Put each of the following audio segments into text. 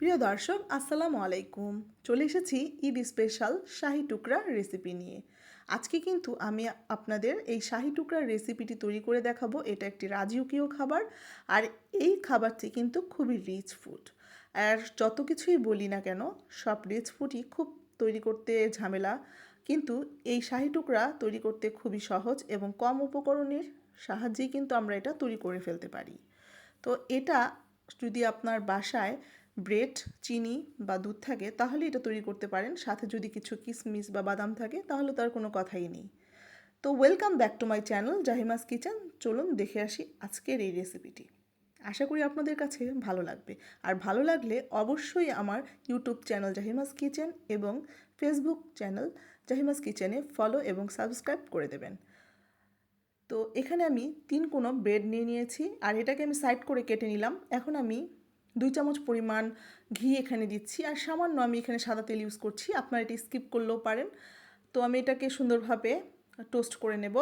প্রিয় দর্শক আসসালামু আলাইকুম। চলে এসেছি ঈদ স্পেশাল শাহি টুকরা রেসিপি নিয়ে। আজকে কিন্তু আমি আপনাদের এই শাহি টুকরার রেসিপিটি তৈরি করে দেখাবো। এটা একটি রাজকীয় খাবার, আর এই খাবারটি কিন্তু খুবই রিচ ফুড। আর যত কিছুই বলি না কেন, সব রিচ ফুডই খুব তৈরি করতে ঝামেলা, কিন্তু এই শাহি টুকরা তৈরি করতে খুবই সহজ এবং কম উপকরণের সাহায্যেই কিন্তু আমরা এটা তৈরি করে ফেলতে পারি। তো এটা যদি আপনার বাসায় ব্রেড, চিনি বা দুধ থাকে তাহলে এটা তৈরি করতে পারেন। সাথে যদি কিছু কিশমিশ বা বাদাম থাকে তাহলে তার কোনো কথাই নেই। তো welcome back to my channel Jahima's kitchen. চলুন দেখে আসি আজকের এই রেসিপিটি। আশা করি আপনাদের কাছে ভালো লাগবে। আর ভালো লাগলে অবশ্যই আমার ইউটিউব চ্যানেল জাহিমাস কিচেন এবং ফেসবুক চ্যানেল জাহিমাস কিচেনে ফলো এবং সাবস্ক্রাইব করে দেবেন। তো এখানে আমি 3 কোণা ব্রেড নিয়ে নিয়েছি, আর এটাকে আমি সাইড করে কেটে নিলাম। এখন আমি 2 চামচ পরিমাণ ঘি এখানে দিচ্ছি, আর সামান্য আমি এখানে সাদা তেল ইউজ করছি, আপনারা এটা স্কিপ করলেও পারেন। তো আমি এটাকে সুন্দরভাবে টোস্ট করে নেব।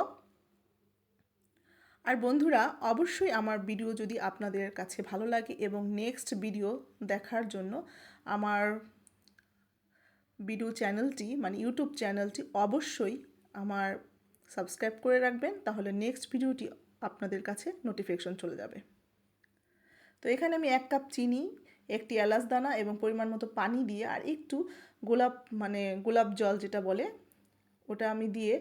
আর বন্ধুরা, অবশ্যই আমার ভিডিও যদি আপনাদের কাছে ভালো লাগে এবং নেক্সট ভিডিও দেখার জন্য আমার ভিডিও চ্যানেলটি মানে ইউটিউব চ্যানেলটি অবশ্যই আমার সাবস্ক্রাইব করে রাখবেন, তাহলে নেক্সট ভিডিওটি আপনাদের কাছে নোটিফিকেশন চলে যাবে। তো এখানে আমি 1 কাপ চিনি, একটি এলাচ দানা এবং পরিমাণ মতো পানি দিয়ে আর একটু গোলাপ জল যেটা বলে ওটা আমি দিয়ে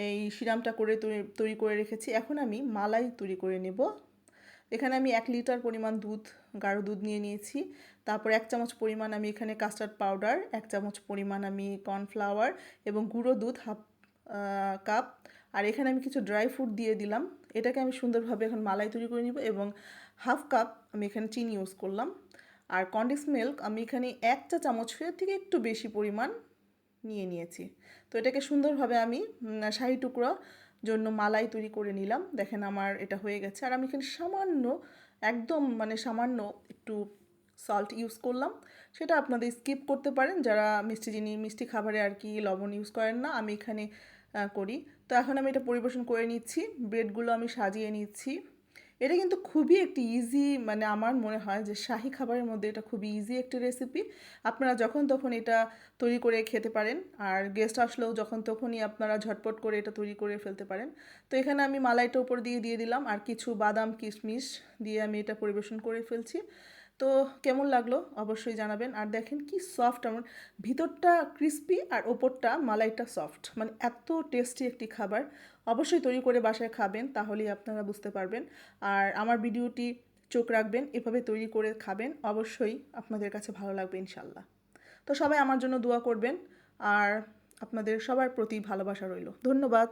এই সিরামটা করে তৈরি করে রেখেছি। এখন আমি মালাই তৈরি করে নেব। এখানে আমি 1 লিটার পরিমাণ দুধ, গাঢ় দুধ নিয়ে নিয়েছি। তারপর 1 চামচ পরিমাণ আমি এখানে কাস্টার্ড পাউডার, 1 চামচ পরিমাণ আমি কর্নফ্লাওয়ার এবং গুঁড়ো দুধ হাফ কাপ, আর এখানে আমি কিছু ড্রাই ফ্রুট দিয়ে দিলাম। এটাকে আমি সুন্দরভাবে এখন মালাই তৈরি করে নিব এবং হাফ কাপ আমি এখানে চিনি ইউজ করলাম। আর কনডেন্স মিল্ক আমি এখানে 1 চা চামচের থেকে একটু বেশি পরিমাণ নিয়ে নিয়েছি। তো এটাকে সুন্দরভাবে আমি শাহি টুকরা জন্য মালাই তৈরি করে নিলাম। দেখেন আমার এটা হয়ে গেছে। আর আমি এখানে সামান্য, একদম সামান্য একটু সল্ট ইউজ করলাম। সেটা আপনাদের স্কিপ করতে পারেন যারা মিষ্টি খাবারে আর কি লবণ ইউজ করেন না। আমি এখানে করি। তো এখন আমি এটা পরিবেশন করে নিচ্ছি। ব্রেডগুলো আমি সাজিয়ে নিচ্ছি। এটা কিন্তু খুবই একটি ইজি, আমার মনে হয় যে শাহি খাবারের মধ্যে এটা খুবই ইজি একটি রেসিপি। আপনারা যখন তখন এটা তৈরি করে খেতে পারেন, আর গেস্ট আসলেও যখন তখনই আপনারা ঝটপট করে এটা তৈরি করে ফেলতে পারেন। তো এখানে আমি মালাইটা উপর দিয়ে দিলাম, আর কিছু বাদাম কিশমিশ দিয়ে আমি এটা পরিবেশন করে ফেলছি। তো কেমন লাগলো অবশ্যই জানাবেন। আর দেখেন কি সফট, আমার ভিতরটা ক্রিস্পি আর ওপরটা মালাইটা সফট, এত টেস্টি একটি খাবার। অবশ্যই তৈরি করে বাসায় খাবেন, তাহলেই আপনারা বুঝতে পারবেন। আর আমার ভিডিওটি চোখ রাখবেন, এভাবে তৈরি করে খাবেন, অবশ্যই আপনাদের কাছে ভালো লাগবে ইনশাল্লাহ। তো সবাই আমার জন্য দোয়া করবেন, আর আপনাদের সবার প্রতি ভালোবাসা রইল। ধন্যবাদ।